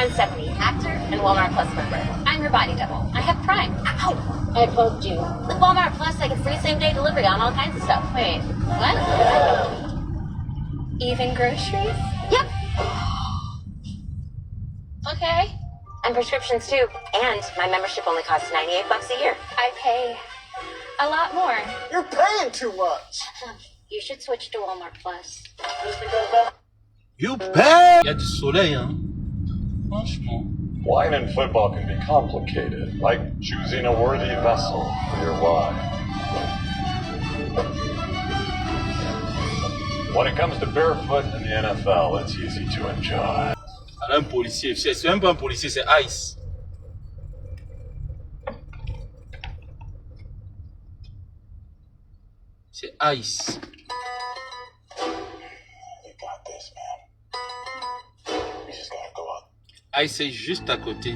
I'm Stephanie, actor and Walmart Plus member. I'm your body double. I have Prime. Ow! I poked you. With Walmart Plus, I get free same-day delivery on all kinds of stuff. Wait, what? Even groceries? Yep. Okay. And prescriptions too. And my membership only costs $98 a year. I pay a lot more. You're paying too much. You should switch to Walmart Plus. You pay! Il y a du soleil, hein. Franchement. Wine and football can be complicated, like choosing a worthy vessel for your wine. When it comes to barefoot in the NFL, it's easy to enjoy. Un policier, c'est même pas un policier, c'est Ice. C'est Ice. Ice est juste à côté.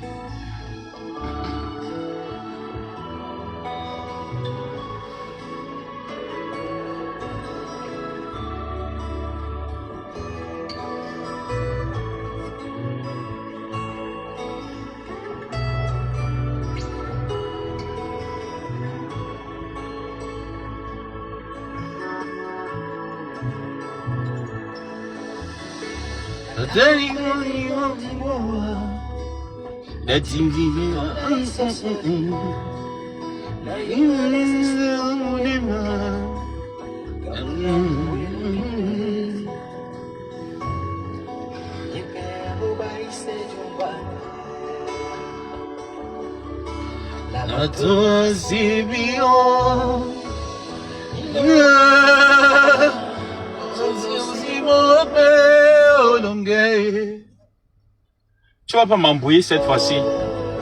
Tu vas pas m'embrouiller cette fois-ci.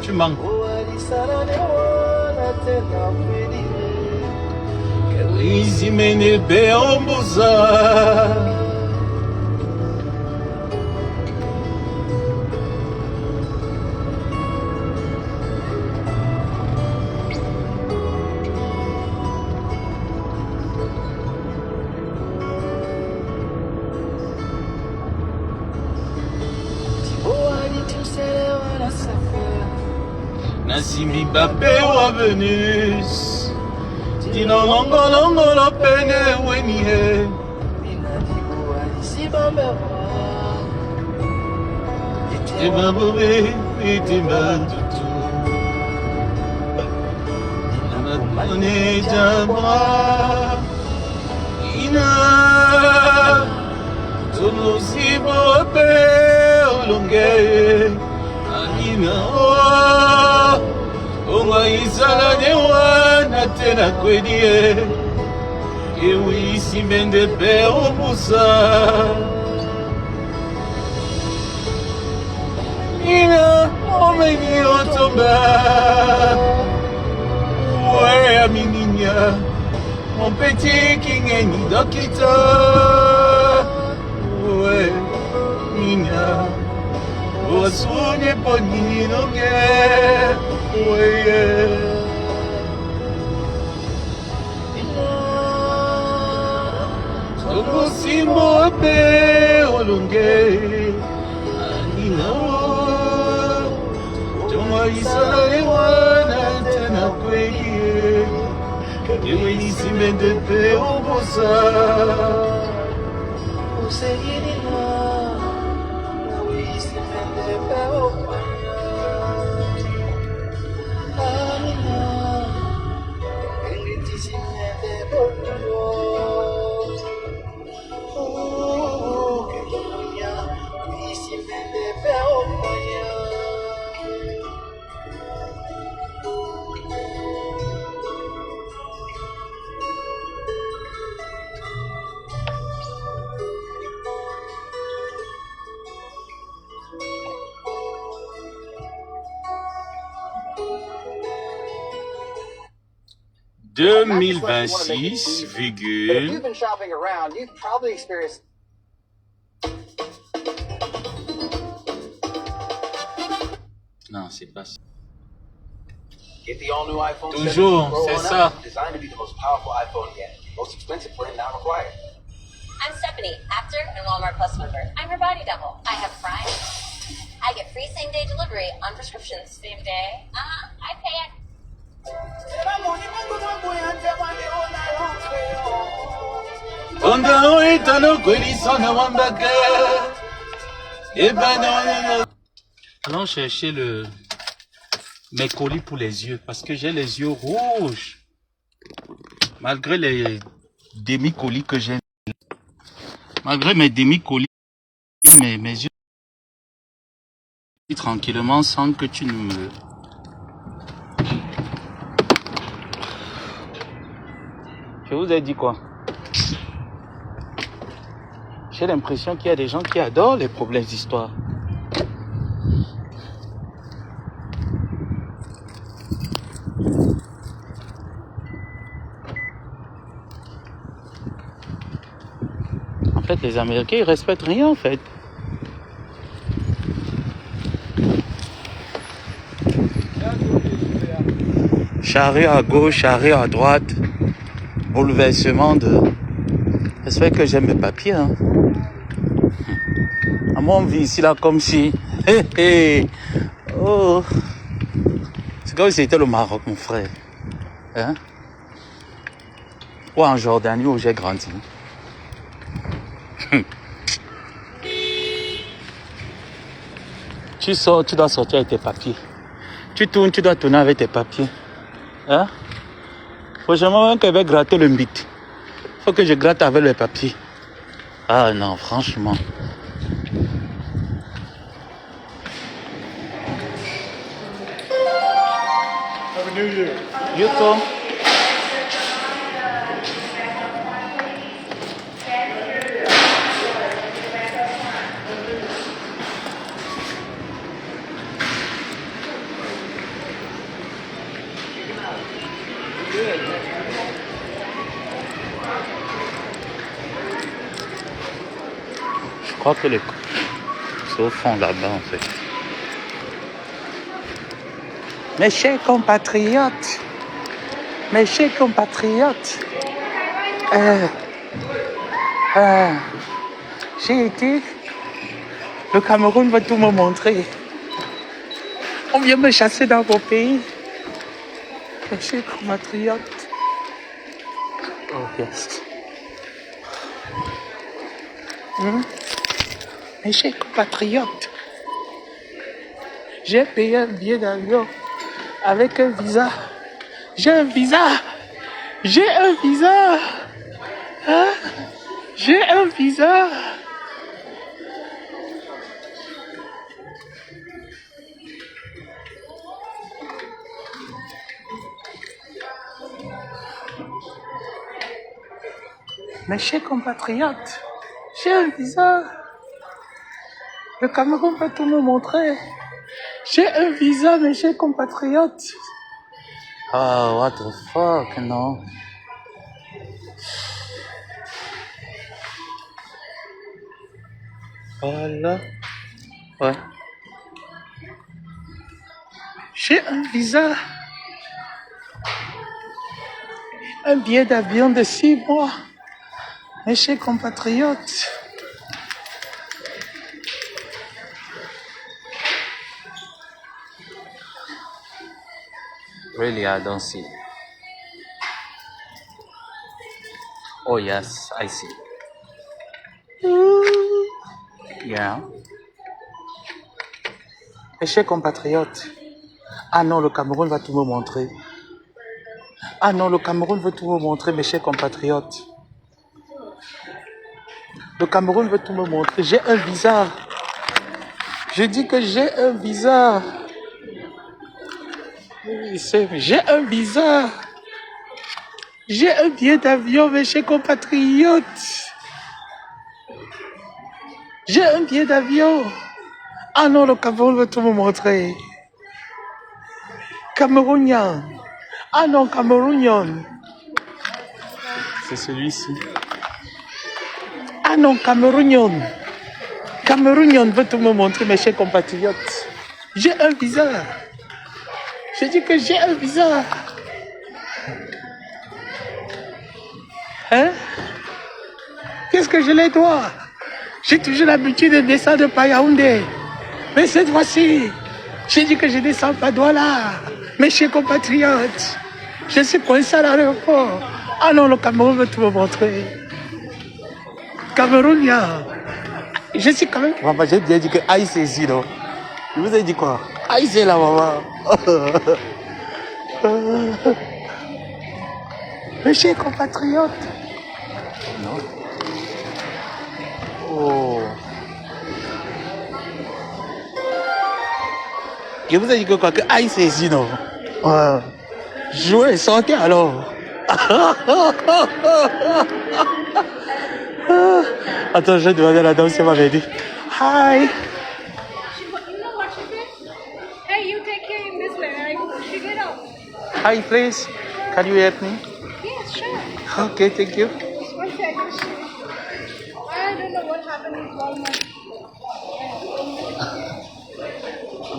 Tu manques. Nasimi Babe wa Venus Dino longo longo lo pene weni he Eba bobe iti mantutu Ina mane jamba Ina Tono si bobe olonge Ina Onga isala de wana tena kwedie Ewi isi mende pe omusa Ina omeni otomba Ouais à mininya Mon petit kingeni dokita Ouais Nina Osunye poni nonge Oye Tomo simo pe olonge Anina Tomo isala ewana tena kweki Ewe isimende pe obosa Osegirina virgule. You've been shopping around. You've probably experienced. Non, c'est pas ça. Get the all-new iPhone 7 Toujours, Pro c'est on ça. up. Designed to be the most powerful iPhone yet. Most expensive brand not required. I'm Stephanie, actor and Walmart Plus member. I'm her body double. I have Prime. I get free same-day delivery on prescriptions. Same day? I pay it. Ondano itano kweli sana wambake. Eh ben non. Allons chercher mes colis pour les yeux parce que j'ai les yeux rouges. Malgré les demi-colis que j'ai. Malgré mes demi-colis, mes yeux tranquillement sans que tu ne me... Je vous ai dit quoi? J'ai l'impression qu'il y a des gens qui adorent les problèmes d'histoire. En fait, les Américains, ils respectent rien, en fait. Charrue à gauche, charrue à droite. Bouleversement de... J'espère que j'ai mes papiers, hein. À moi, on vit ici, là, comme si... Oh. C'est comme si c'était le Maroc, mon frère. Hein? Ou en Jordanie, où j'ai grandi. Tu sors, tu dois sortir avec tes papiers. Tu tournes, tu dois tourner avec tes papiers. Hein? Franchement, même quand je vais gratter le mythe, il faut que je gratte avec les papiers. Ah non, franchement. Happy New Year. You too. Je crois que c'est au fond là-bas en fait. Mes chers compatriotes, j'ai été, le Cameroun va tout me montrer. On vient me chasser dans vos pays. Mes chers compatriotes. Oh yes. Mes chers compatriotes, j'ai payé un billet d'avion avec un visa. J'ai un visa. Hein? J'ai un visa. Mes chers compatriotes, j'ai un visa. Le Cameroun va tout me montrer. J'ai un visa, mes chers compatriotes. Oh, what the fuck, non. Voilà. Ouais. J'ai un visa. Un billet d'avion de 6 mois. Mes chers compatriotes. Really, I don't see. Oh yes, I see. Yeah. Mes chers compatriotes. Ah non, le Cameroun va tout me montrer. Ah non, le Cameroun veut tout me montrer, mes chers compatriotes. Le Cameroun veut tout me montrer. J'ai un visa. Je dis que j'ai un visa. J'ai un visa. J'ai un billet d'avion, mes chers compatriotes. J'ai un billet d'avion. Ah non, le Cameroun veut tout me montrer. Camerounien. Ah non, Camerounien. C'est celui-ci. Ah non, Camerounien. Camerounien veut tout me montrer, mes chers compatriotes. J'ai un visa. Je dis que j'ai un visa. Hein? Qu'est-ce que je les dois? J'ai toujours l'habitude de descendre par Yaoundé. Mais cette fois-ci, j'ai dit que je descends pas de là. Mes chers compatriotes, je suis coincé à l'aéroport. Ah non, le Cameroun veut tout me montrer. Cameroun, je suis quand même... Maman, j'ai bien dit que Aïs est ici, non? Je vous ai dit quoi? Aïs est là, maman. Mes chers compatriotes. Non. Oh. Je vous ai dit que quoi? Que Aïs est ici, non? Jouez, sortez alors. Attends, je vais demander à la dame si elle m'avait dit. Hi. You know what she did? Hey, you take care in this way. She get up. Hi, please. Can you help me? Yes, sure. Okay, thank you. Just one second. I don't know what happened with Walmart.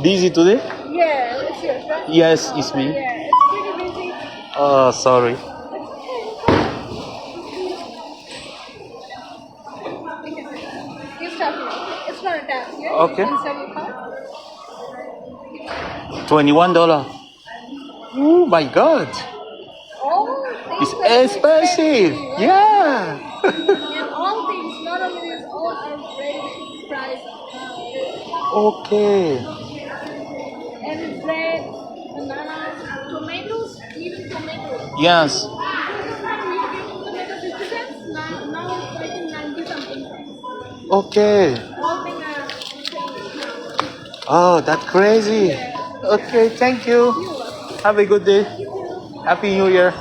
Busy today? Yeah, it's yours, right? Yes, it's me. Yeah, it's pretty busy. Oh, sorry. You stop here. It's not a tax, yeah? Okay. Inside your car? $21. Oh my God. Oh, It's things are expensive. right? Yeah. And all things, not only this, all are very priced. Okay. And bread, bananas, tomatoes, even tomatoes. Yes. Tomato 50 cents, now it's I think 90 something cents. Okay. All things are changed. Oh, that's crazy. Okay, thank you. Have a good day. Happy New Year.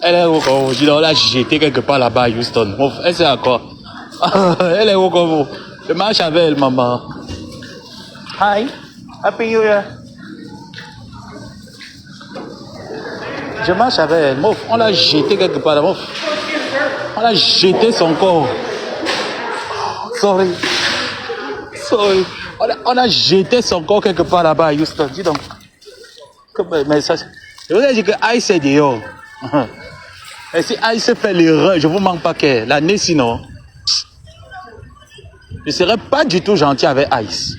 Elle est où quand je dois la jeter quelque part là-bas à Houston. Bon, elle sait à quoi. Elle est où quand vous? Je marche avec elle, maman. Hi. Happy New Year. Je marche avec elle. Mouf, on l'a jeté quelque part là. Mouf. On a jeté son corps. Sorry. Sorry. On a jeté son corps quelque part là-bas à Houston. Dis donc. Mais ça, je vous ai dit que Aïs est dehors. Et si Aïs fait l'erreur, je vous manque pas qu'elle. L'année sinon, je ne serai pas du tout gentil avec Aïs.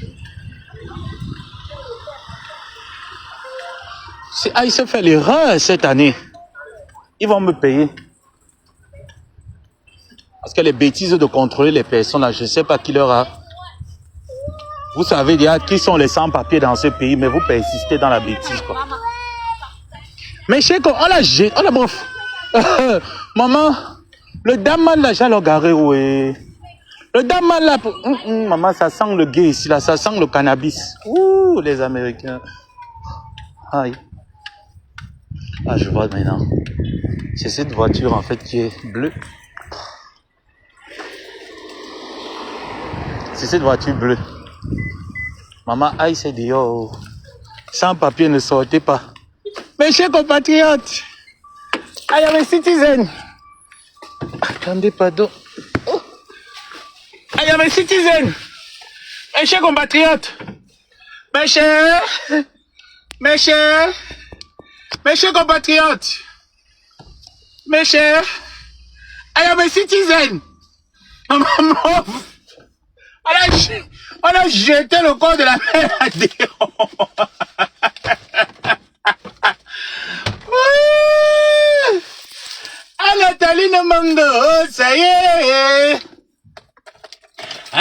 Si Aïs fait l'erreur cette année, ils vont me payer. Parce que les bêtises de contrôler les personnes, là, je ne sais pas qui leur a. Vous savez déjà qui sont les sans-papiers dans ce pays, mais vous persistez dans la bêtise, quoi. Mais chez quoi, on l'a jeté, on l'a bref. Maman, le daman là, j'ai le garé, oui. Le daman là, maman, ça sent le gay ici, là, ça sent le cannabis. Ouh, les Américains. Aïe. Ah, je vois maintenant. C'est cette voiture, en fait, qui est bleue. C'est cette voiture bleue. Maman, aïe, c'est dehors. Sans papier, ne sortez pas. Mes chers compatriotes, I am a citizen. Attendez, pardon. I am a citizen. Mes chers compatriotes, mes chers compatriotes, mes chers, I am a citizen. Maman, on a jeté le corps de la mère à dehors. Nathalie de Mango, ça y est.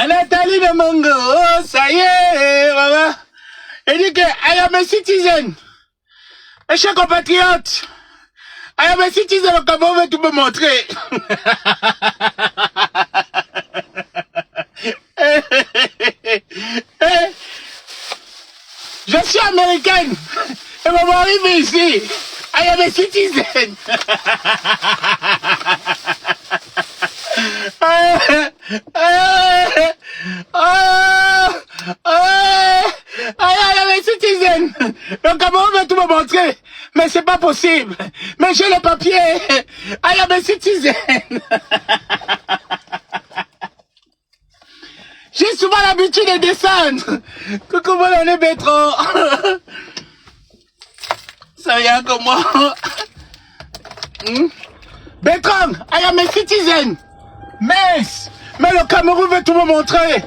Nathalie de Mango, ça y est, maman. Elle dit que I am a citizen. Mes chers compatriotes, I am a citizen, le Cameroun veut tout me montrer. Je suis américaine et maman arrive ici. I am a citizen. I am a citizen. Le Cameroun veut tout me montrer, mais c'est pas possible. Mais j'ai le papier. I am a citizen. J'ai souvent l'habitude de descendre. Coucou, mon année Bétron. Ça vient comme moi. Bertrand, I am a citizen. Mais le Cameroun veut tout me montrer.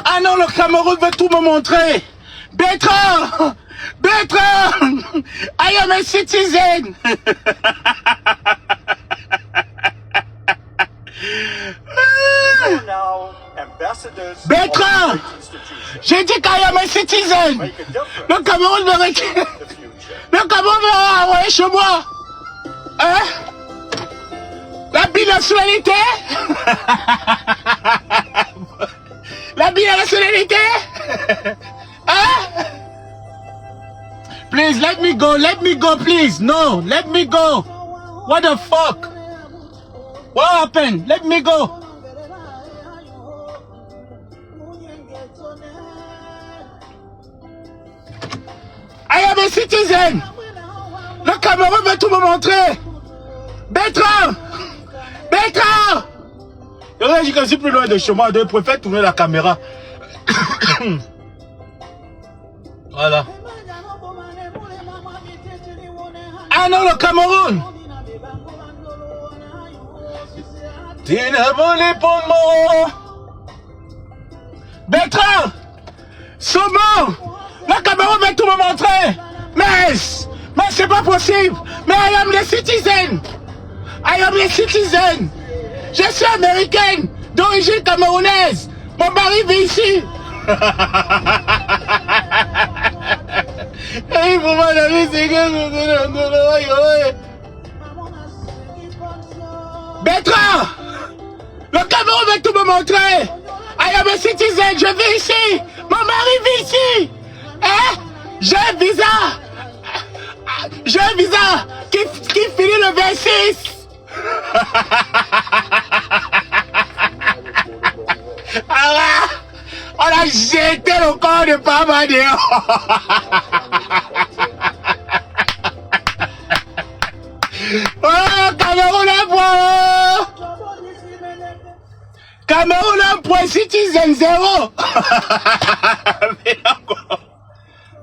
Ah non, le Cameroun veut tout me montrer. Bertrand, I am a citizen. Bertrand, j'ai dit qu'I am a citizen. Le Cameroun veut le Cameroun veut envoyer chez moi. Hein? La binationalité? La binationalité? Hein? Please, let me go, please. No, let me go. What the fuck? What happened? Let me go. I am a citizen. Le Cameroun veut tout me montrer. Bertrand! Je dis que je suis plus loin de chez moi, je préfère tourner la caméra. Voilà. Ah non, le Cameroun! Bertrand! Saumon! Le Cameroun veut tout me montrer! Mais c'est pas possible! Mais I am the citizen! I am a citizen! Je suis américaine, d'origine camerounaise. Mon mari vit ici. Bertrand! Le Cameroun veut tout me montrer! I am a citizen, je vis ici! Mon mari vit ici! Hein? J'ai un visa qui finit le 26! Alors, on a jeté le corps de Papa dehors. Oh, Cameroun un point. Cameroun un point, citizen 0.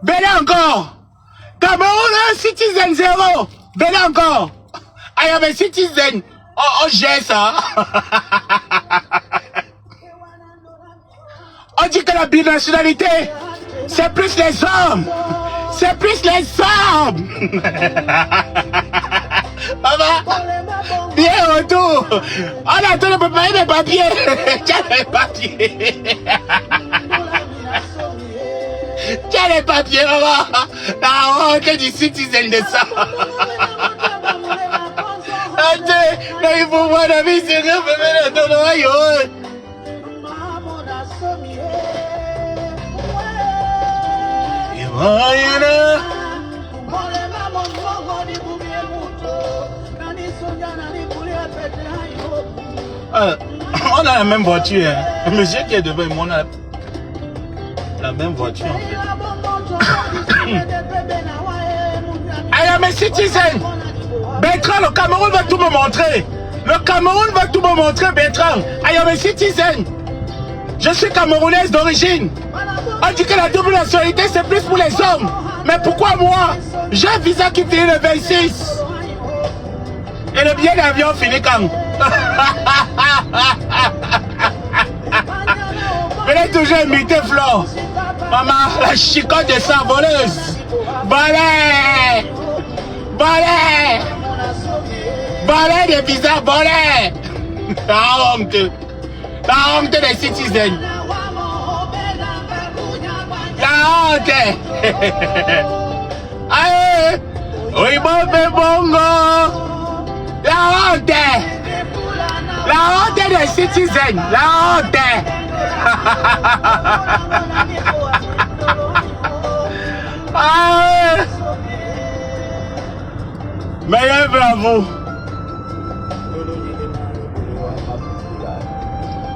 Belle encore. Cameroun un citizen 0. Belle encore. I am a citizen. Oh, j'ai ça. On dit que la binationalité, c'est plus les hommes. C'est plus les hommes. Maman, viens retour. On attend de préparer mes papiers. Tiens les papiers. Tiens les papiers, maman. La honte du citizen de ça. Attends, il faut voir la vie, c'est rien, mais dans le royaume. On a la même voiture, hein. Le monsieur qui est devant moi, on a la même voiture en fait. I am a citizen. Bertrand, le Cameroun va tout me montrer. Le Cameroun va tout me montrer, Bertrand. I am a citizen. Je suis camerounaise d'origine. On dit que la double nationalité c'est plus pour les hommes. Mais pourquoi moi? J'ai un visa qui finit le 26. Et le billet d'avion finit quand? Venez toujours imiter Flo. Maman, la chicotte de sa voleuse. Balai! Balai! Balai de visa, balai! La honte. La honte des citizens. La honte. Aïe! Oui, bon, bongo. La honte. La honte des citizens. La honte. Ah, meilleur vœu à vous.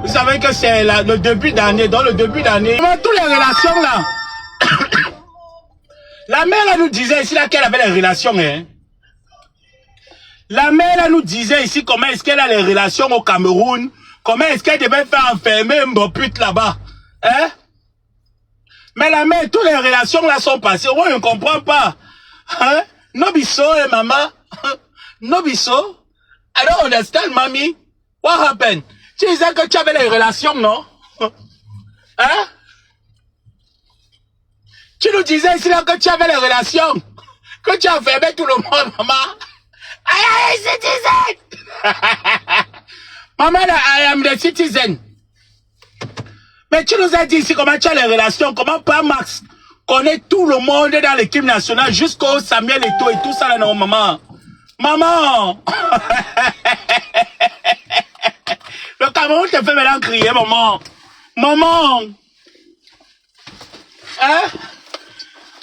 Vous savez que c'est le début d'année. Dans le début d'année, toutes les relations là. La mère là, nous disait ici là qu'elle avait les relations. Hein. La mère là, nous disait ici comment est-ce qu'elle a les relations au Cameroun. Comment est-ce qu'elle devait faire enfermer un pute là-bas. Hein? Mais la mère, toutes les relations là sont passées. Moi, je ne comprends pas. Hein? Nobiso et maman. Nobiso. I don't understand, mommy. What happened? Tu disais que tu avais les relations, non? Hein? Tu nous disais ici là que tu avais les relations. Que tu as fermé tout le monde, maman. I am a citizen. Maman, I am the citizen. Mais tu nous as dit ici comment tu as les relations, comment pas Max connaît tout le monde dans l'équipe nationale, jusqu'au Samuel Eto'o et tout ça là, non, maman. Maman. Le Cameroun te fait maintenant crier, maman. Maman. Hein?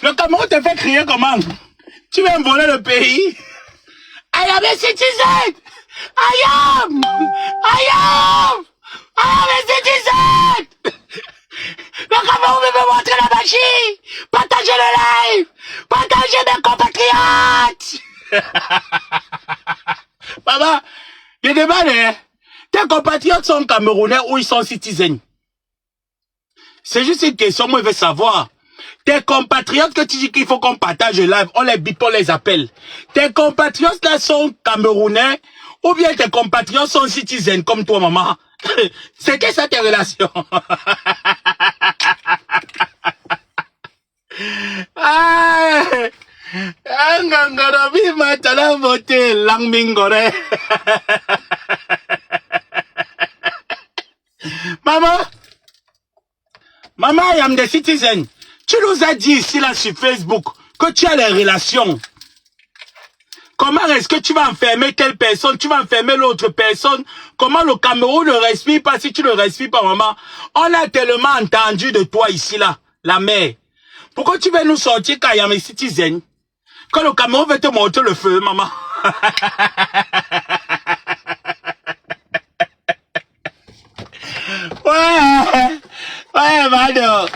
Le Cameroun te fait crier comment? Tu veux me voler le pays? I am a citizen! I am a citizen! Le Cameroun veut montrer la magie! Partagez le live! Partagez mes compatriotes! Maman, je demande, hein, tes compatriotes sont camerounais ou ils sont citizens? C'est juste une question, moi je veux savoir. Tes compatriotes que tu dis qu'il faut qu'on partage le live, on les bip, on les appelle. Tes compatriotes là sont camerounais ou bien tes compatriotes sont citizens comme toi, maman? C'était ça tes relations? Maman, I am the citizen. Tu nous as dit ici là sur Facebook que tu as les relations. Comment est-ce que tu vas enfermer telle personne, tu vas enfermer l'autre personne? Comment le Cameroun ne respire pas si tu ne respires pas, maman? On a tellement entendu de toi ici là, la mère. Pourquoi tu veux nous sortir quand il y a mes citizens? Quand le Cameroun veut te montrer le feu, maman. Ouais, madame.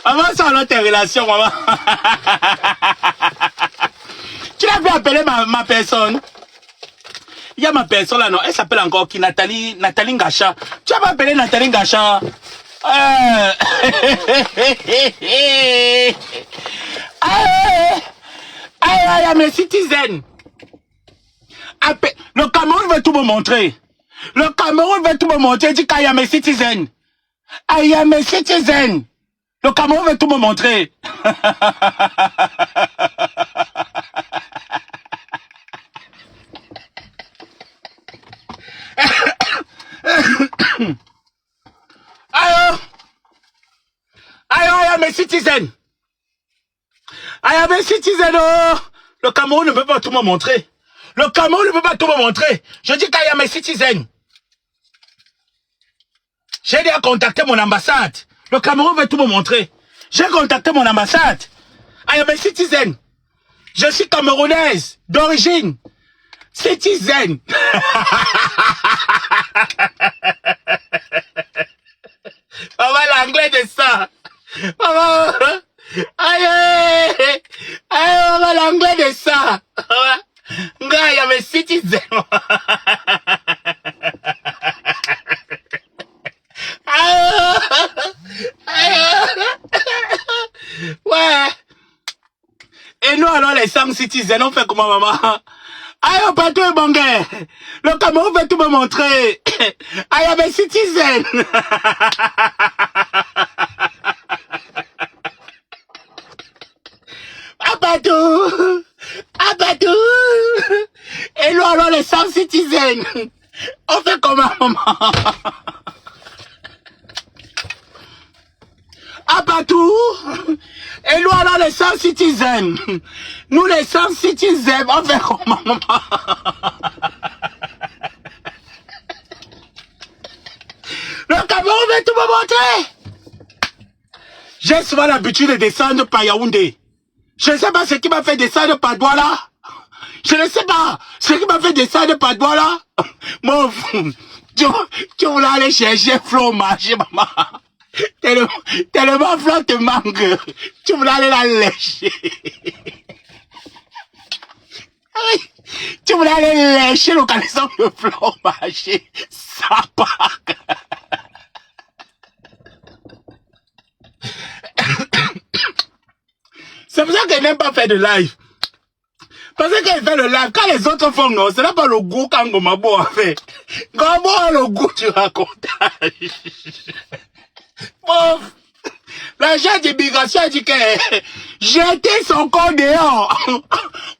Maman, ça a tes relations, maman. Tu l'as vu appeler ma personne? Il y a ma personne là, non? Elle s'appelle encore qui? Nathalie Ngacha. Tu as pas appelé Nathalie Ngacha? Mes citizens. Le Cameroun veut tout me montrer. Le Cameroun veut tout me montrer. Dit qu'il y a mes citizens. I am a citizen. Le Cameroun veut tout me montrer. I am a citizen. I am a citizen. Oh. Le Cameroun ne peut pas tout me montrer. Le Cameroun ne peut pas tout me montrer. Je dis qu'il y a mes citizens. J'ai déjà contacté mon ambassade. Le Cameroun veut tout me montrer. J'ai contacté mon ambassade. I am a citizen. Je suis camerounaise d'origine. Citizen. Maman, l'anglais de ça. Maman, maman, l'anglais de ça. I am a citizen. Ouais. Et nous alors les 5 citizens, on fait comment, maman? Aïe, pas tout bon gars. Le Cameroun veut tout me montrer. I am a citizen. Abatou. Et nous alors les 5 citizens. On fait comment, maman? Abatou. Et nous alors les 100 citizens. Nous les 100 citizens, on fait comment, maman? Le Cameroun veut tout me montrer. J'ai souvent l'habitude de descendre par Yaoundé. Je ne sais pas ce qui m'a fait descendre par Douala. Je ne sais pas ce qui m'a fait descendre par Douala. Mon fou, tu voulais aller chercher Flo marché, maman. Tellement Flo te manque. Tu voulais aller la lécher. Tu voulais aller lécher le caleçon de Flo marché. Ça part. C'est pour ça qu'elle n'aime pas faire de live. Parce que quand il fait le live, quand les autres font non, ce n'est pas le goût quand Gomabo a fait. Gomabo a le goût du racontage. Bon, l'agent d'immigration a dit que j'étais son corps dehors.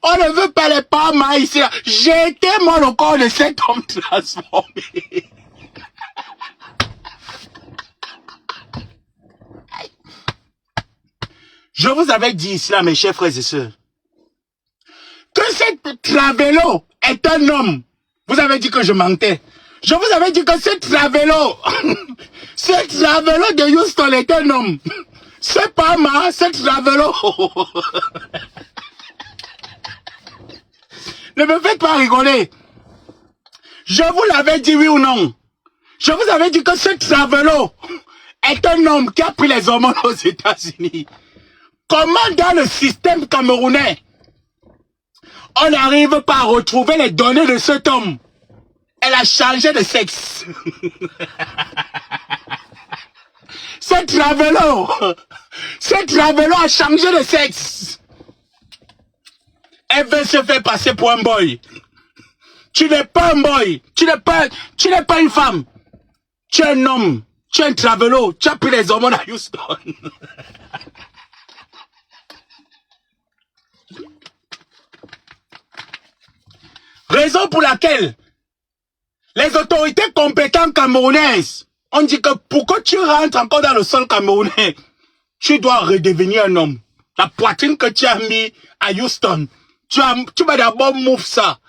On ne veut pas les parents ici. J'étais moi le corps de cet homme transformé. Je vous avais dit cela, mes chers frères et sœurs, que ce Travelo est un homme. Vous avez dit que je mentais. Je vous avais dit que ce Travelo, ce Travelo de Houston est un homme. C'est pas moi, ce Travelo. Ne me faites pas rigoler. Je vous l'avais dit oui ou non. Je vous avais dit que ce Travelo est un homme qui a pris les hormones aux États-Unis. Comment dans le système camerounais, on n'arrive pas à retrouver les données de cet homme? Elle a changé de sexe. Ce Travelo a changé de sexe. Elle veut se faire passer pour un boy. Tu n'es pas un boy. Tu n'es pas une femme. Tu es un homme. Tu es un Travelo. Tu as pris les hormones à Houston. Raison pour laquelle les autorités compétentes camerounaises ont dit que pour que tu rentres encore dans le sol camerounais, tu dois redevenir un homme. La poitrine que tu as mis à Houston, tu vas d'abord move ça.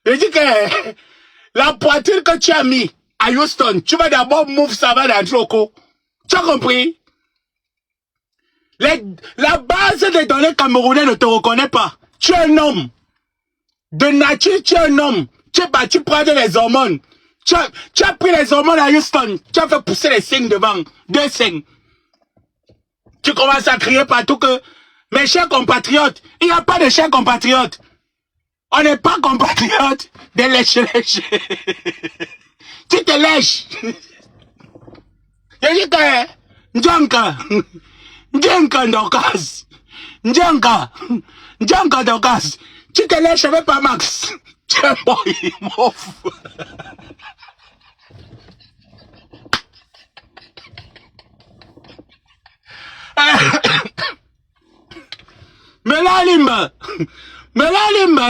Je dis que la poitrine que tu as mis à Houston, tu vas d'abord move ça va dans Choco. Tu as compris? La base des données camerounais ne te reconnaît pas. Tu es un homme. De nature, tu es un homme. Tu es parti prendre les hormones. Tu as pris les hormones à Houston. Tu as fait pousser les seins devant. 2 seins. Tu commences à crier partout que, mes chers compatriotes, il n'y a pas de chers compatriotes. On n'est pas compatriotes de lécher. Tu te lèches. Je dis que, Ndjanka Dorcas. Ndjanka Dorcas. Tu te lèches avec pas Max. Tu es boy, mof. Melalimba,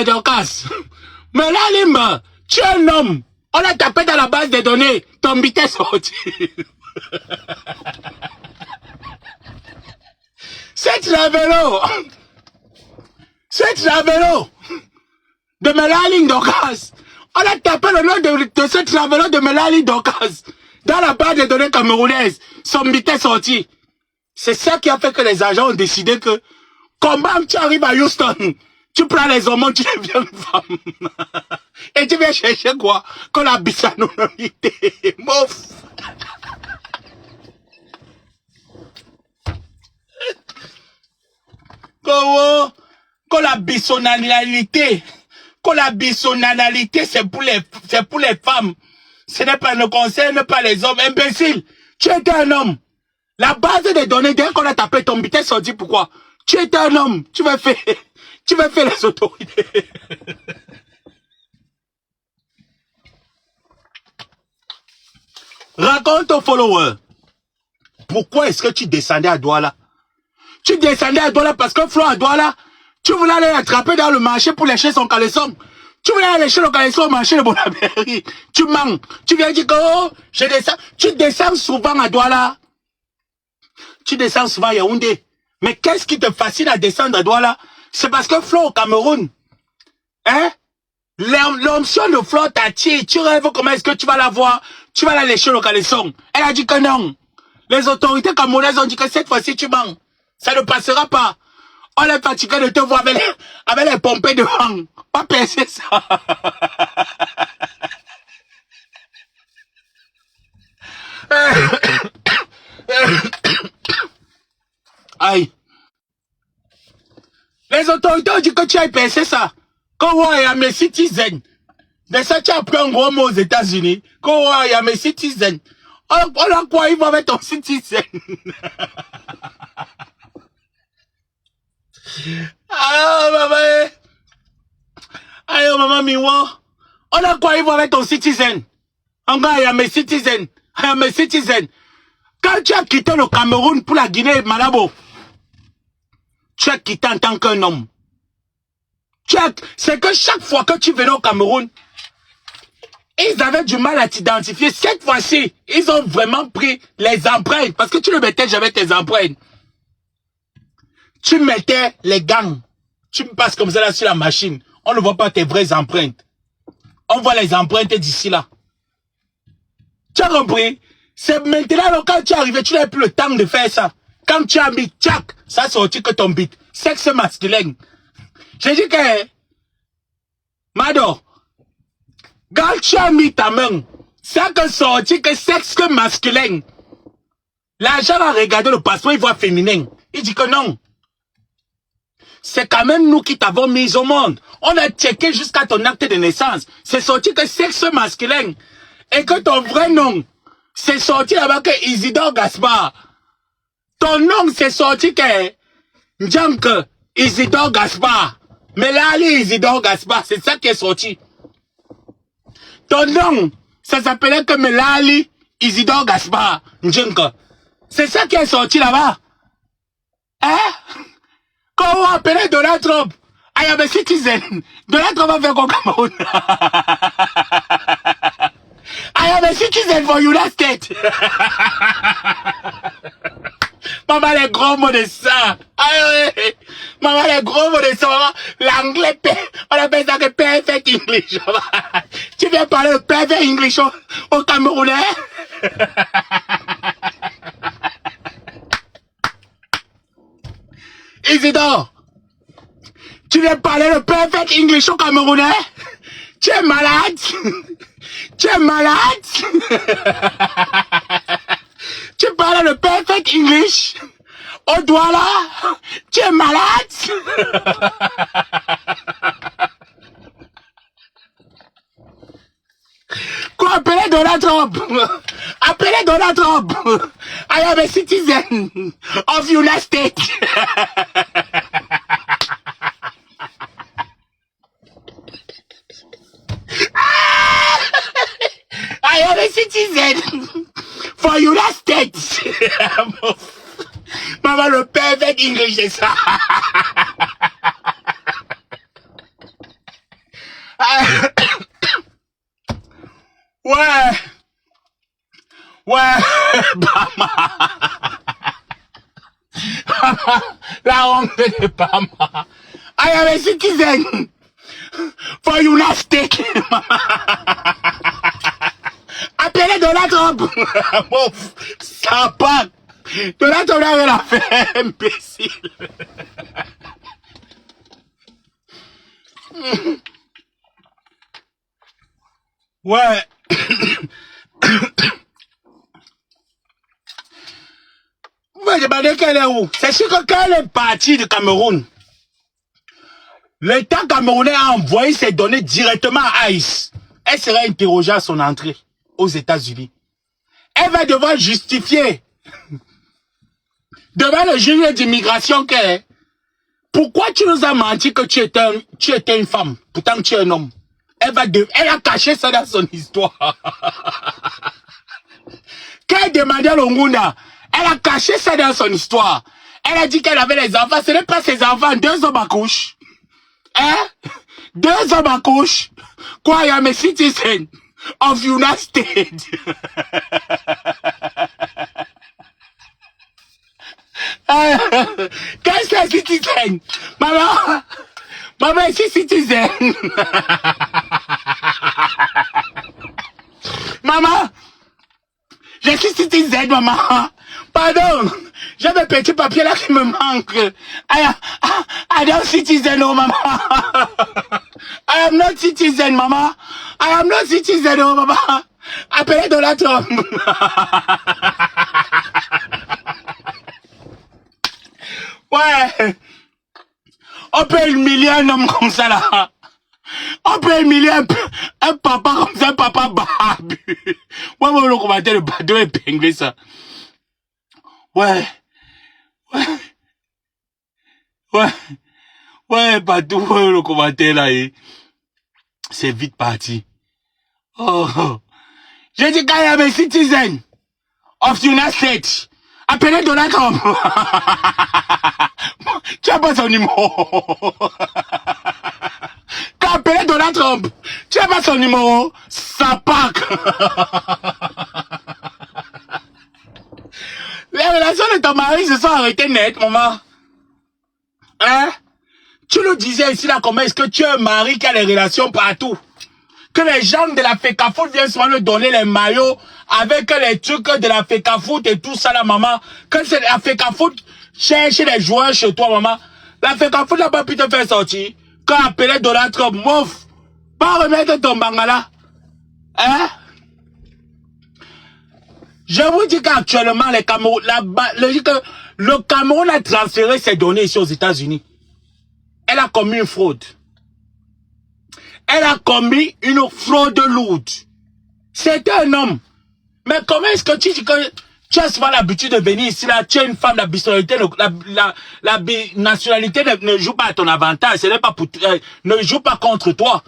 Dorcas. Melalimba, tu es un homme. On a tapé dans la base des données. Ton bit est sorti. C'est Travelo de Melaline Dorcas. On a tapé le nom de ce Travelo de Melaline Dorcas dans la base des données camerounaises. Son bit est sorti. C'est ça qui a fait que les agents ont décidé que comment tu arrives à Houston, tu prends les hormones, tu deviens une femme. Et tu viens chercher quoi? Que la bisanonomité. Mouf. Que la bisonalité. Que la bisonalité, c'est pour les femmes. Ne concerne pas les hommes. Imbécile. Tu étais un homme. La base des données, dès qu'on a tapé ton bit, est sorti pourquoi? Tu étais un homme. Tu vas faire les autorités. Raconte aux followers. Pourquoi est-ce que tu descendais à Douala? Tu descendais à Douala parce que Flo à Douala, tu voulais aller attraper dans le marché pour lécher son caleçon. Tu voulais aller lécher le caleçon au marché de Bonabéry. Tu mens. Tu viens dire que oh, je descends. Tu descends souvent à Douala. Tu descends souvent à Yaoundé. Mais qu'est-ce qui te fascine à descendre à Douala? C'est parce que Flo au Cameroun, hein? L'option de Flo t'attire. Tu rêves comment est-ce que tu vas la voir? Tu vas la lécher le caleçon. Elle a dit que non. Les autorités camerounaises ont dit que cette fois-ci tu mens. Ça ne passera pas. On est fatigué de te voir avec les pompées devant. Pas percer ça. Aïe. Les autorités ont dit que tu as percé ça. Quand il y a mes citizens. De ça, tu as pris un gros mot aux États-Unis. Quand il y a mes citizens. On a quoi, ils vont avec ton citizen. Ah, maman. maman Miwo. On a quoi y voir avec ton citizen? En gars, il y a mes citizens. I am a citizen. Quand tu as quitté le Cameroun pour la Guinée, Malabo, tu as quitté en tant qu'un homme. C'est que chaque fois que tu venais au Cameroun, ils avaient du mal à t'identifier. Cette fois-ci, ils ont vraiment pris les empreintes. Parce que tu le mettais jamais tes empreintes. Tu mettais les gants. Tu me passes comme ça là sur la machine. On ne voit pas tes vraies empreintes. On voit les empreintes d'ici là. Tu as compris? C'est maintenant, alors, quand tu es arrivé, tu n'avais plus le temps de faire ça. Quand tu as mis tchac, ça sortit que ton bit. Sexe masculin. J'ai dit que, Mado, quand tu as mis ta main, ça que sorti que sexe masculin. L'agent a regardé le passeport, il voit féminin. Il dit que non. C'est quand même nous qui t'avons mis au monde. On a checké jusqu'à ton acte de naissance. C'est sorti que sexe masculin. Et que ton vrai nom, c'est sorti là-bas que Isidore Gaspard. Ton nom, c'est sorti que Djank Isidore Gaspard. Mais là, Isidore Gaspard, c'est ça qui est sorti. Ton nom, ça s'appelait que Melali Isidore Gaspard. Djank. C'est ça qui est sorti là-bas. Hein? Quand on appelait Donald Trump, I am a citizen. Donald Trump a fait quoi Cameroun? I am a citizen for United States. Maman, les gros mots de ça. Maman, les gros mots de ça. Maman, l'anglais, on appelle ça que perfect English. Tu viens parler de perfect English au Camerounais? Isidore, tu viens parler de perfect English au Camerounais? Tu es malade? Tu es malade? Tu parles le perfect English? Au doigt là? Tu es malade? Quoi, appelez Donald Trump? Appelez Donald Trump! I am a citizen of United States. I am a citizen for United States. Maman, le perfect English, c'est ça. Ouais. Ouais. Bama. La honte de Bama. I am a citizen for United States. Appelez Donald Trump. Bon, ça part. Donald Trump avait la fait, imbécile. Ouais. Vous me demandez qu'elle est où? C'est sûr que quand elle est partie du Cameroun, l'État camerounais a envoyé ses données directement à ICE. Elle sera interrogée à son entrée aux États-Unis. Elle va devoir justifier devant le juge d'immigration que pourquoi tu nous as menti que tu étais une femme, pourtant tu es un homme. Elle a caché ça dans son histoire. Quand elle demandait à Longunda, elle a caché ça dans son histoire. Elle a dit qu'elle avait les enfants. Ce n'est pas ses enfants, 2 hommes à couche. Hein? 2 hommes à couche. Quoi, I am a citizen of United States. Qu'est-ce que c'est citizen? Maman, maman, je suis citizen. Maman, je suis citizen, maman. Pardon, j'ai mes petits papiers là qui me manquent. I don't citizen, oh maman. I am not citizen, maman. I am not citizen, oh maman. Appelez Donald Trump. Ouais. On peut humilier un homme comme ça là. On peut humilier un papa comme ça, un papa barbu. Ouais, ouais, le commentaire, le bateau épinglé ça. Ouais. Ouais. Ouais. Ouais, bateau, ouais, le commentaire là. C'est vite parti. Oh. J'ai dit quand il y a mes citizens of the United States, appelez Donald Trump. Tu n'as pas son numéro. Quand appelez Donald Trump, tu n'as pas son numéro. Ça pack. Les relations de ton mari se sont arrêtées net, maman. Hein? Tu nous disais ici là comment est-ce que tu es un mari qui a des relations partout. Que les gens de la FECAFOOT viennent souvent nous donner les maillots avec les trucs de la FECAFOOT et tout ça là, maman. Que c'est la FECAFOOT cherche les joueurs chez toi, maman. La FECAFOOT n'a pas pu te faire sortir. Quand appelé Donald Trump, mouf, pas remettre ton bangala. Hein? Je vous dis qu'actuellement, le Cameroun a transféré ses données ici aux États-Unis. Elle a commis une fraude. Elle a commis une fraude lourde. C'est un homme. Mais comment est-ce que tu dis que tu as souvent l'habitude de venir ici, là, tu es une femme, la binationalité ne joue pas à ton avantage, ce n'est pas pour, ne joue pas contre toi.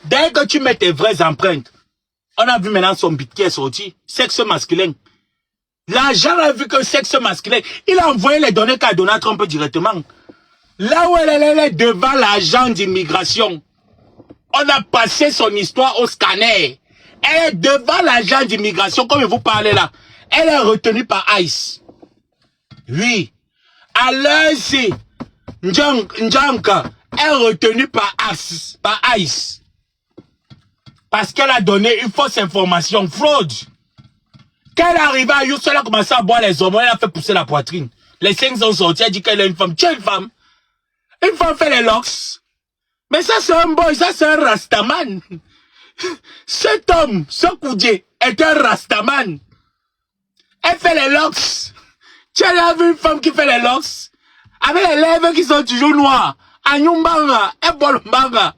Dès que tu mets tes vraies empreintes, on a vu maintenant son bit qui est sorti, sexe masculin. L'agent a vu que sexe masculin, il a envoyé les données qu'à Donald Trump directement. Là où elle est devant l'agent d'immigration, on a passé son histoire au scanner. Elle est devant l'agent d'immigration, comme vous parlez là. Elle est retenue par ICE. Oui. À l'heure ci, Njanka est retenue par ICE. Parce qu'elle a donné une fausse information, fraude. Quand elle est arrivée à Houston, elle a commencé à boire les hormones, elle a fait pousser la poitrine. Les seins sont sortis, elle dit qu'elle est une femme. Tu es une femme. Une femme fait les locks. Mais ça c'est un boy, ça c'est un rastaman. Cet homme, ce Koudé, est un rastaman. Elle fait les locks. Tu as vu une femme qui fait les locks? Avec les lèvres qui sont toujours noires. Anyumbanga, elle boit le manga.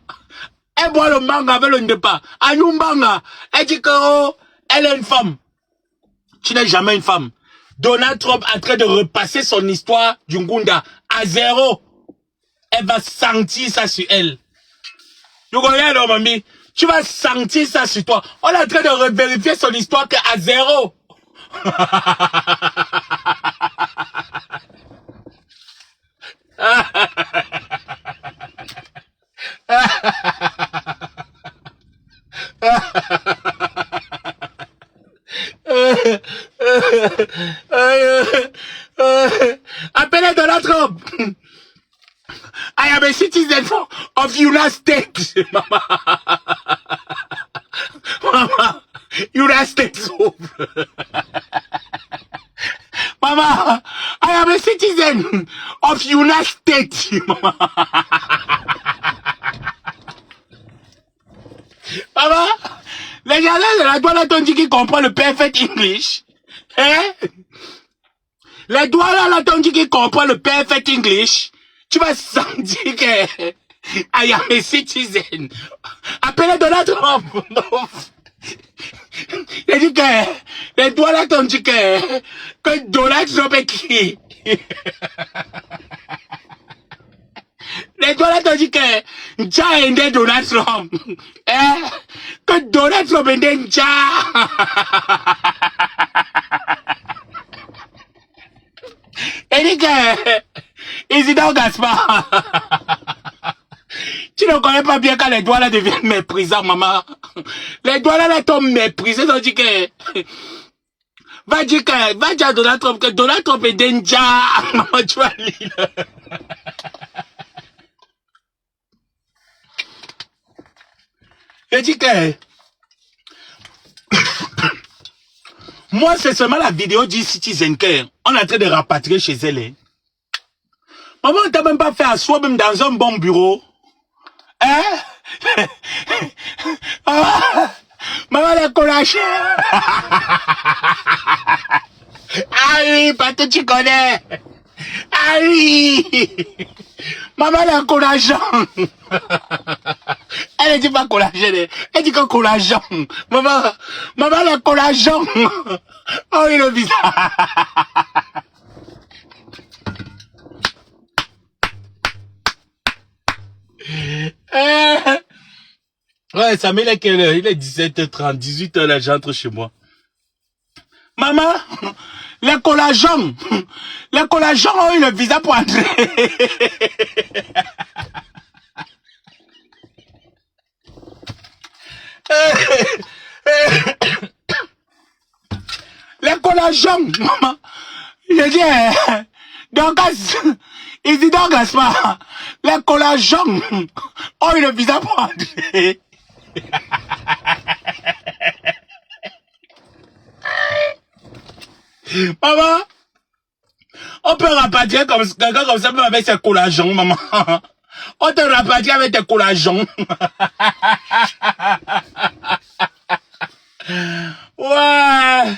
Elle boit le manga avec le ndepa. Anyumbanga, elle dit que oh, elle est une femme. Tu n'es jamais une femme. Donald Trump est en train de repasser son histoire du Ngunda à zéro. Elle va sentir ça sur elle. Tu connais, non, mamie? Tu vas sentir ça sur toi. On est en train de revérifier son histoire qu'à zéro. Appelez Donald Trump. I am a citizen of United States. Mama. Mama. United States. Mama. I am a citizen of United States. Mama. Mama. Les gens de la douane t'ont dit qu'ils comprennent le perfect English. Hein? Les douane là t'ont dit qu'ils comprennent le perfect English. Tu vas sentir que I am a citizen. Appelez Donald Trump. Il dit que les doigts là t'ont dit que Donald Trump est qui? Les doigts là t'ont dit que Nja est Donald Trump. Hein? Que Donald Trump est Nja. Il dit que Isidore Gaspard. Tu ne connais pas bien quand les doigts là deviennent méprisants, maman. Les doigts là t'ont méprisé, ils ont dit que va dire à Donald Trump que Donald Trump est danger. Maman, tu vas lire. Je dis que moi c'est seulement la vidéo du Citizen Care. On est en train de rapatrier chez elle. Hein? Maman, t'as même pas fait asseoir même dans un bon bureau. Hein? Maman, le collage. Ah oui, parce que tu connais. Ah oui. Maman, le collageant. Elle ne dit pas collagène. Elle dit que collageant. Maman, le collageant. Oh, il est bizarre. Ouais, ça met là quelle heure? Il est 17h30, 18h là, j'entre chez moi. Maman, les collagènes ont eu le visa pour entrer. Les collagènes, maman. Je dis, donc, il dit donc, Gaspard, les collagènes ont eu le visa pour entrer. Maman, on peut rapatrier comme quelqu'un comme ça, même avec ses collagènes, maman. On te rapatrie avec tes collagènes. Ouais.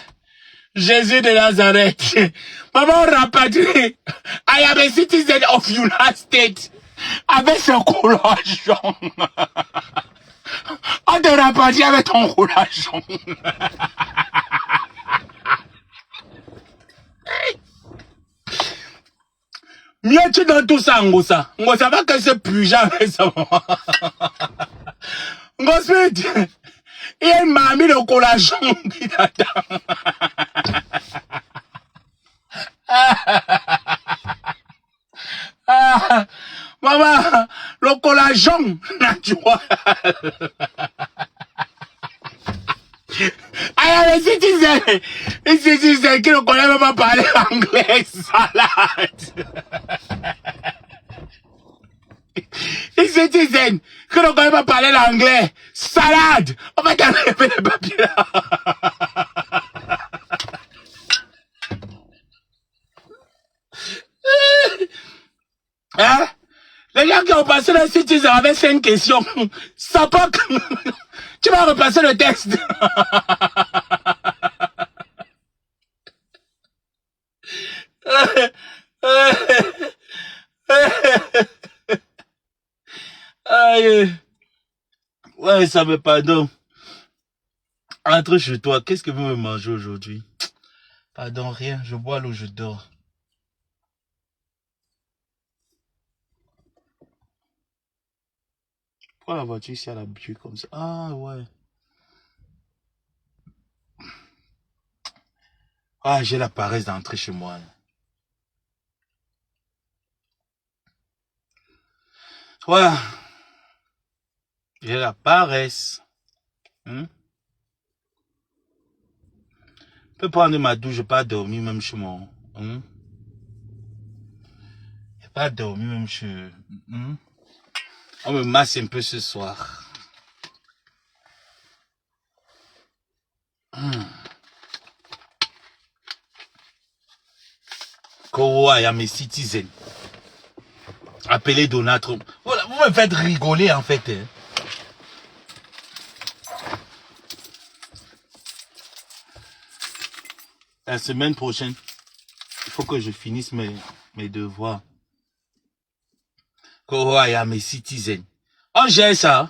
Jésus de Nazareth. Maman, on rapatrie. I am a citizen of United States. Avec ses collagènes. On te rapatrie avec ton collagène. Mieux tu donnes tout ça, Ngosa. Ngosa va que c'est plus jamais ça. Ngospit, il m'a mis le collagène qui t'attend. Maman, le collagène naturel. Ah, les citizens qui ne connaissent même pas parler anglais, salade. Les citizens qui ne connaissent pas parler l'anglais, salade. On va t'enlever les papiers là. Hein? Les gens qui ont passé le citizen avec 5 questions, ça peut que... Tu vas repasser le texte. Aïe. Ouais, ça me pardonne. Entre chez toi, qu'est-ce que vous me mangez aujourd'hui? Pardon, rien. Je bois l'eau, je dors. Pourquoi la voiture ici à la buée comme ça? Ah ouais. Ah, j'ai la paresse d'entrer chez moi. Ouais. J'ai la paresse. Je peux prendre ma douche, je peux pas dormir même chez moi. Je peux pas dormir même chez... On me masse un peu ce soir. Kowa, il y a mes citizens. Appelez Donald Trump. Voilà, vous me faites rigoler en fait. Hein. La semaine prochaine, il faut que je finisse mes devoirs. Kowa, il y a mes citizens. On gère ça.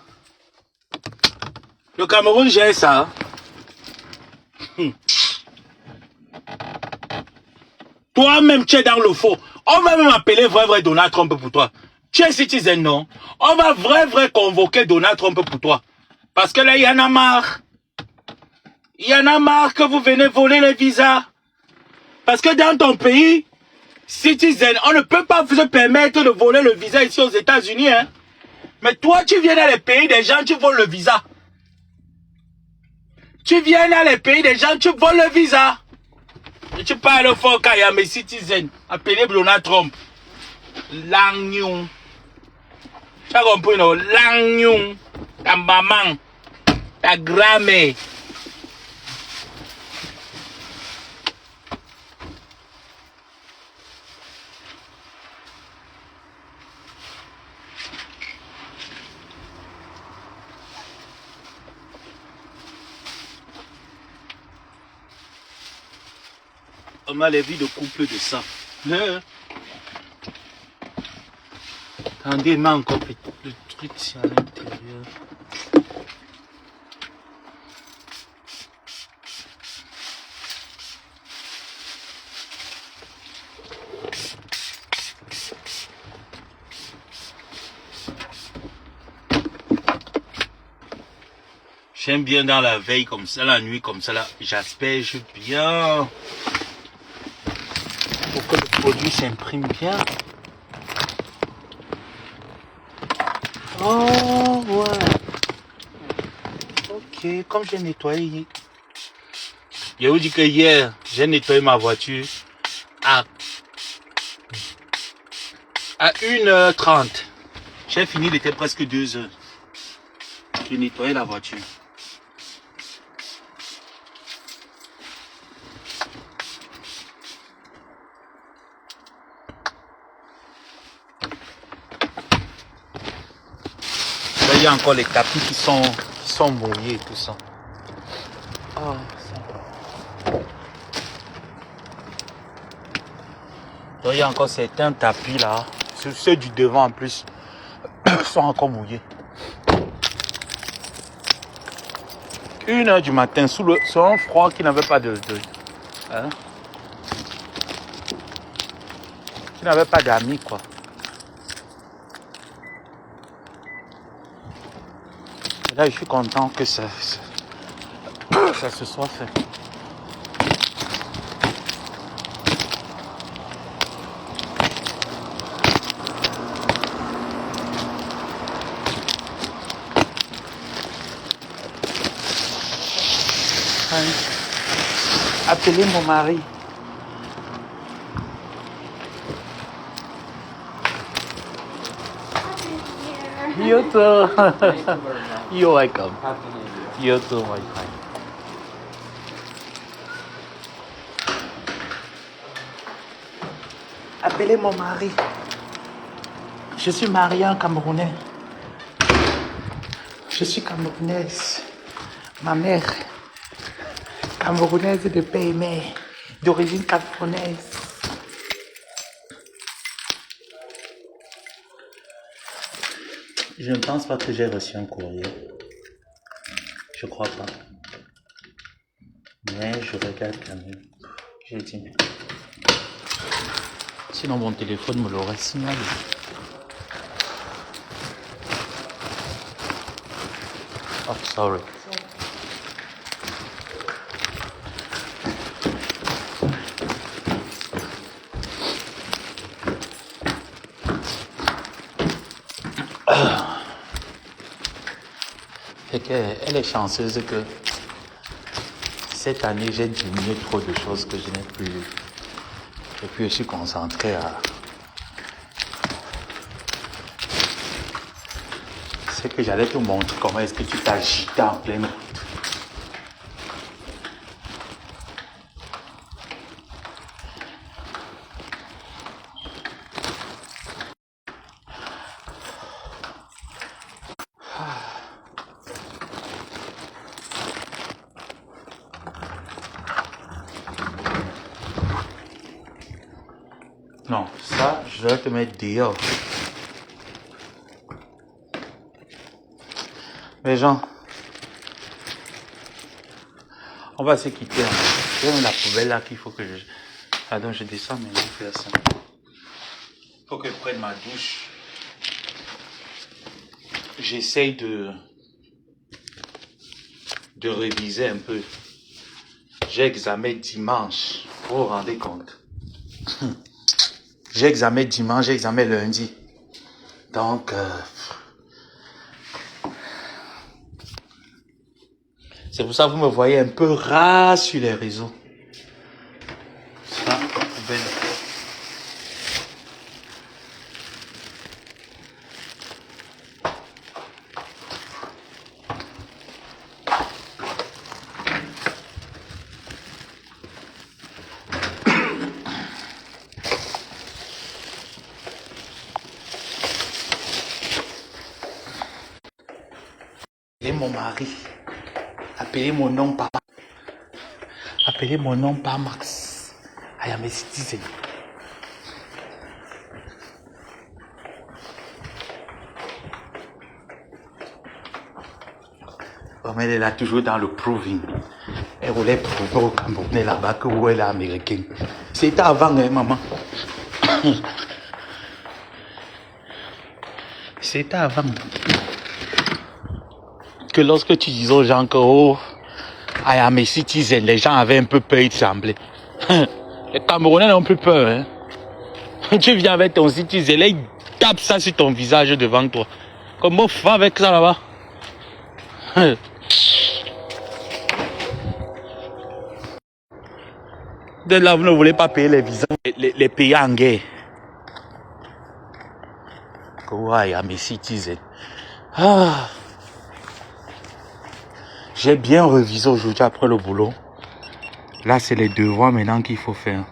Le Cameroun gère ça. Toi-même, tu es dans le faux. On va même appeler vrai Donald Trump pour toi. Tu es citizen, non? On va vrai convoquer Donald Trump pour toi. Parce que là, il y en a marre. Il y en a marre que vous venez voler les visas. Parce que dans ton pays, citizen, on ne peut pas se permettre de voler le visa ici aux États-Unis. Hein? Mais toi, tu viens dans les pays des gens, tu voles le visa. Tu viens dans les pays des gens, tu voles le visa. Et tu parles fort quand il y a mes citizens. Appelez Donald Trump. L'agnon. Tu as compris, non? L'agnon. Ta maman. Ta grand-mère. On a les vies de couple de ça. Attendez, mais encore le truc ici à l'intérieur. J'aime bien dans la veille comme ça, la nuit comme ça, là, j'asperge bien pour que le produit s'imprime bien. Oh, voilà. Ok, comme j'ai nettoyé. Je vous dis que hier, j'ai nettoyé ma voiture à 1h30. J'ai fini, il était presque 2h. J'ai nettoyé la voiture. Là, il y a encore les tapis qui sont mouillés et tout ça. Oh, ça. Donc, il y a encore certains tapis là, ceux du devant en plus, sont encore mouillés. 1h du matin, sous un froid qui n'avait pas hein? Qui n'avait pas d'amis, quoi. Et là, je suis content que ça se soit fait. Appelez mon mari. You too. You're welcome. You too, my friend. Appelez mon mari. Je suis mariée en Camerounais. Je suis camerounaise. Ma mère, camerounaise de Pays-Mais, d'origine camerounaise. Je ne pense pas que j'ai reçu un courrier. Je crois pas. Mais je regarde quand même. J'ai dit. Sinon mon téléphone me l'aurait signalé. Oh, sorry. Fait qu'elle est chanceuse que cette année j'ai diminué trop de choses que je n'ai plus. Et puis je suis concentré à. C'est que j'allais te montrer comment est-ce que tu t'agites en pleine route. Non, ça, je dois te mettre dehors. Les gens, on va se quitter. Il y a la poubelle là qu'il faut que je... Ah donc je descends maintenant faire ça. Il faut que je prenne ma douche. J'essaye de réviser un peu. J'ai examen dimanche. Vous vous rendez compte? J'ai examen dimanche, j'ai examen lundi. Donc, c'est pour ça que vous me voyez un peu ras sur les réseaux. Ça, poubelle. Appelez mon mari. Appelez mon nom par Max. Appelez mon nom par Max. I am a citizen. Oh, mais elle est là toujours dans le proving. Elle voulait prouver au Camerounais là-bas que où elle est américaine. C'était avant, hein, maman. C'était avant. que lorsque tu disais aux gens que, oh, I am a citizen, les gens avaient un peu peur, ils semblaient. Les Camerounais n'ont plus peur, hein. Tu viens avec ton citizen, là, ils tapent ça sur ton visage devant toi. Comment faire avec ça là-bas? De là, vous ne voulez pas payer les visas, les pays en guerre. Ouais, à mes citizens. Ah. J'ai bien revisé aujourd'hui après le boulot. Là, c'est les devoirs maintenant qu'il faut faire.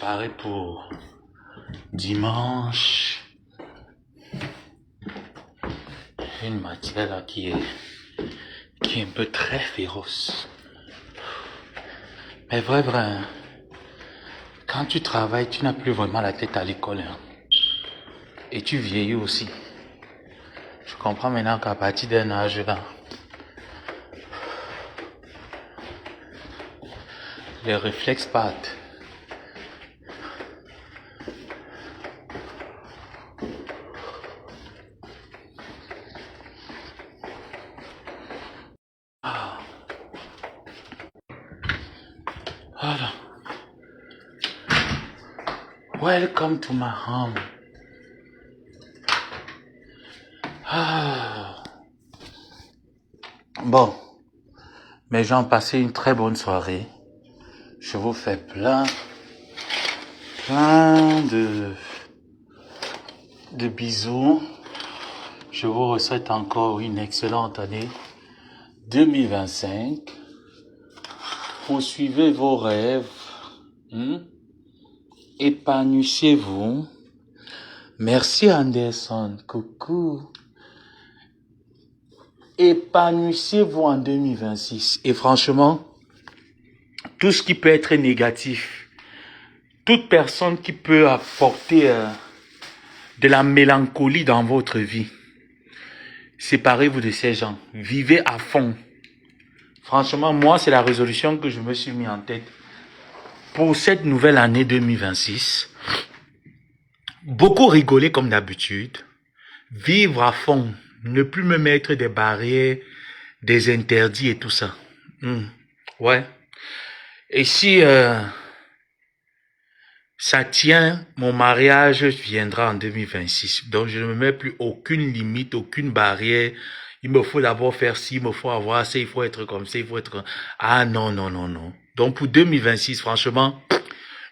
Pareil pour dimanche. Une matière là qui est un peu très féroce. Mais vrai, hein. Quand tu travailles, tu n'as plus vraiment la tête à l'école. Hein. Et tu vieillis aussi. Je comprends maintenant qu'à partir d'un âge là, les réflexes partent. Voilà. Welcome to my home. Ah. Bon, mes gens, passez une très bonne soirée. Je vous fais plein de bisous. Je vous souhaite encore une excellente année 2025. Poursuivez vos rêves. Épanouissez-vous. Merci Anderson. Coucou. Épanouissez-vous en 2026. Et franchement, tout ce qui peut être négatif, toute personne qui peut apporter de la mélancolie dans votre vie, séparez-vous de ces gens. Vivez à fond. Franchement, moi, c'est la résolution que je me suis mis en tête pour cette nouvelle année 2026. Beaucoup rigoler comme d'habitude. Vivre à fond. Ne plus me mettre des barrières, des interdits et tout ça. Ouais. Et si ça tient, mon mariage viendra en 2026. Donc, je ne me mets plus aucune limite, aucune barrière. Il me faut d'abord faire ci, il me faut avoir ça, il faut être comme ça, il faut être... Ah non, non, non, non. Donc, pour 2026, franchement,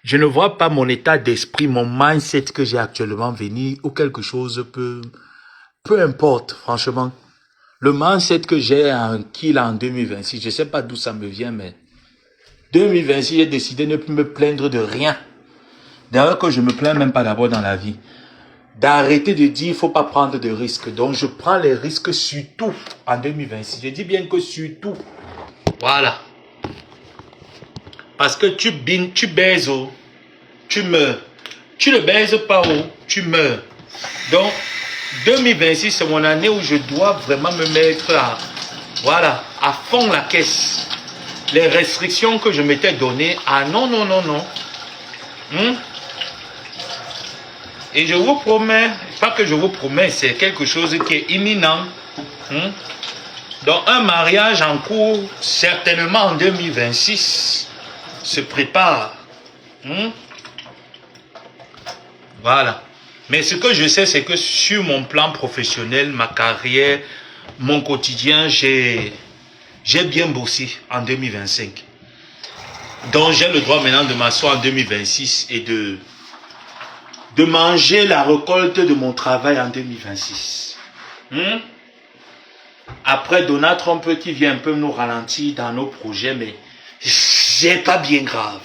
je ne vois pas mon état d'esprit, mon mindset que j'ai actuellement venir ou quelque chose peu importe, franchement. Le mindset que j'ai en 2026, je ne sais pas d'où ça me vient, mais 2026, j'ai décidé de ne plus me plaindre de rien. D'ailleurs que je me plains même pas d'abord dans la vie. D'arrêter de dire il faut pas prendre de risques. Donc je prends les risques surtout en 2026. Je dis bien que surtout. Voilà. Parce que tu baises, tu meurs. Tu ne baises pas, tu meurs. Donc 2026, c'est mon année où je dois vraiment me mettre à fond la caisse. Les restrictions que je m'étais données, ah non, non, non, non. Et je vous promets, pas que je vous promets, c'est quelque chose qui est imminent. Donc un mariage en cours, certainement en 2026, se prépare. Voilà. Mais ce que je sais, c'est que sur mon plan professionnel, ma carrière, mon quotidien, j'ai bien bossé en 2025. Donc j'ai le droit maintenant de m'asseoir en 2026 et de manger la récolte de mon travail en 2026. Après Donald Trump qui vient un peu nous ralentir dans nos projets, mais c'est pas bien grave.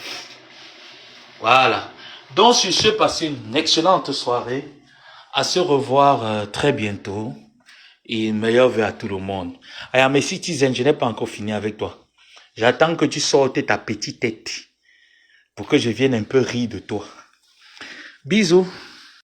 Voilà. Donc sur ce, passez une excellente soirée. À se revoir très bientôt. Et meilleur vœu à tout le monde. I am a citizen, je n'ai pas encore fini avec toi. J'attends que tu sortes ta petite tête pour que je vienne un peu rire de toi. Bisous.